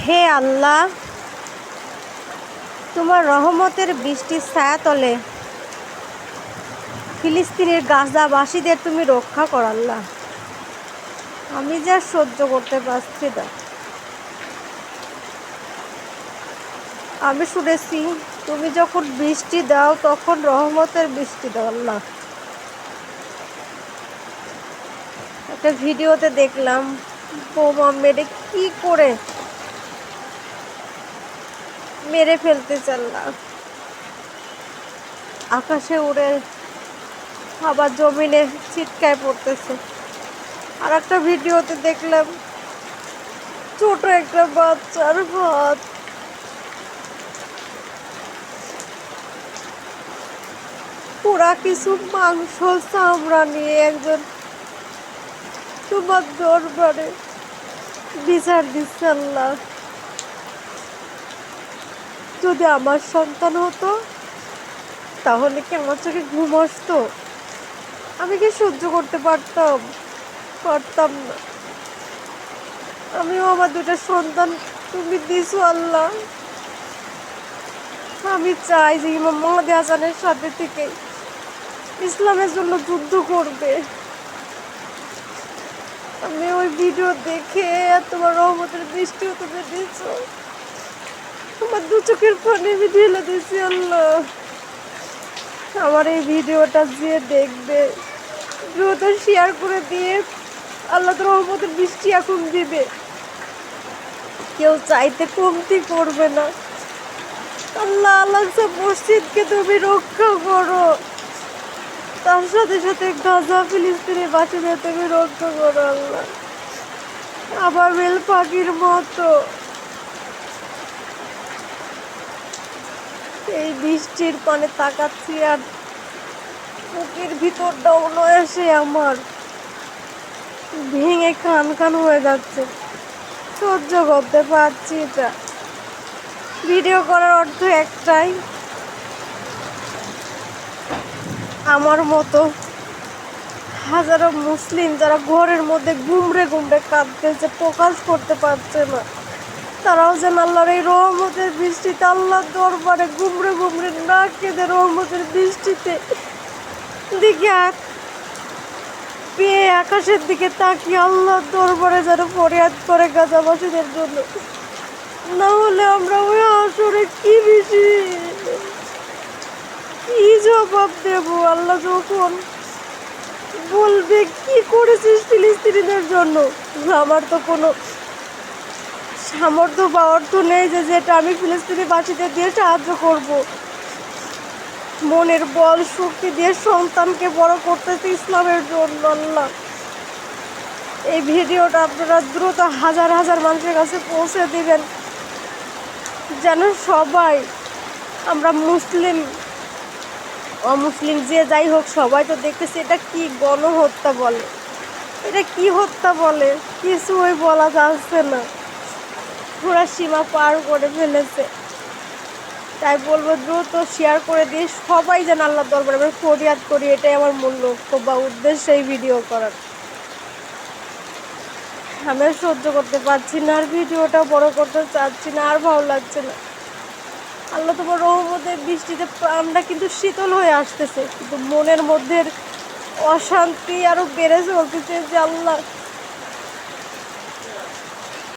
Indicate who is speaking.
Speaker 1: হে আল্লাহ, তোমার রহমতের বৃষ্টির ছায়াতলে ফিলিস্তিনের গাজাবাসীদের তুমি রক্ষা কর আল্লাহ। আমি যা সহ্য করতে পারছি না। আমি শুনেছি তুমি যখন বৃষ্টি দাও তখন রহমতের বৃষ্টি দাও আল্লাহ। একটা ভিডিওতে দেখলাম বোমা মেরে কি করে মেরে ফেলতেছে আল্লাহ। আকাশে উড়ে আবার জমিনে ছিটকায় পড়তেছে। আর একটা ভিডিওতে দেখলাম ছোট একটা বাচ্চার হাত পুরা কিছু মাংস চামড়া নিয়ে একজন তোমার দরবারে বিচার দিচ্ছে আল্লাহ। যদি আমার সন্তান হতো তাহলে কি আমার চোখে ঘুম আসতো? আমি কি সহ্য করতে পারতাম না। আমিও আমার দুটা সন্তান তুমি দিছো আল্লাহ। আমি চাই যে ইমাম মেহেদী হাসানের সাথে থেকে ইসলামের জন্য যুদ্ধ করবে। আমি ওই ভিডিও দেখে তোমার রহমতের বৃষ্টিও তুমি দিছো। তোমার দু চোখের পানি আমি ঢেলে দিয়েছি আল্লাহ। আমার এই ভিডিওটা যে দেখবে দ্রুত শেয়ার করে দিয়ে আল্লাহ রহমতের বৃষ্টি এখন দিবে। কেউ চাইতে কমতি করবে না আল্লাহ। আল্লাহ মসজিদকে তুমি রক্ষা করো, তার সাথে সাথে গাজা ফিলিস্তিনি বাসীদের তুমি রক্ষা করো আল্লাহ। আবার বেল পাখির মতো এই বৃষ্টির পানে তাকাচ্ছি আর বুকের ভিতরটাও এসে আমার ভেঙে কান হয়ে যাচ্ছে। সহ্য করতে পারছি এটা। ভিডিও করার অর্থ একটাই, আমার মতো হাজারো মুসলিম যারা ঘরের মধ্যে গুমড়ে কাঁদতেছে, প্রকাশ করতে পারছে না, তারাও যেন আল্লাহর এই রহমতের বৃষ্টিতে আল্লাহর দরবারে গুমড়ে না কেঁদে রহমতের বৃষ্টিতে দিকে পেয়ে আকাশের দিকে তাকিয়ে আল্লাহর দরবারে যেন ফরিয়াদ করে গাজাবাসীদের জন্য। না হলে আমরা ওই আসরে কি জবাব দেব? আল্লাহ যখন বলবে কি করেছিস ফিলিস্তিনিদের জন্য, আমার তো কোনো সামর্থ্য বা অর্থ নেই যে যেটা আমি ফিলিস্তিনি বাসীদের দিয়ে সাহায্য করব। মনের বল শক্তি দিয়ে সন্তানকে বড় করতেছে ইসলামের জন্য আল্লাহ। এই ভিডিওটা আপনারা দ্রুত হাজার মানুষের কাছে পৌঁছে দিবেন, যেন সবাই, আমরা মুসলিম অমুসলিম যে যাই হোক, সবাই তো দেখতেছি এটা কি গণহত্যা বলে, এটা কি হত্যা বলে, কিছুই বলা যাচ্ছে না। পুরা সীমা পার করে ফেলেছে। তাই বলবো দ্রুত শেয়ার করে দিয়ে সবাই যেন আল্লাহর দরবারে আমরা ফরিয়াদ করি। এটাই আমার মূল লক্ষ্য বা উদ্দেশ্য এই ভিডিও করার। আমি সহ্য করতে পারছি না, আর ভিডিওটা বড় করতে চাচ্ছি না, আর ভালো লাগছে না। আল্লাহ তোমার রহমতের বৃষ্টিতে প্রাণটা কিন্তু শীতল হয়ে আসতেছে, কিন্তু মনের মধ্যে অশান্তি আরো বেড়ে চলতেছে যে আল্লাহ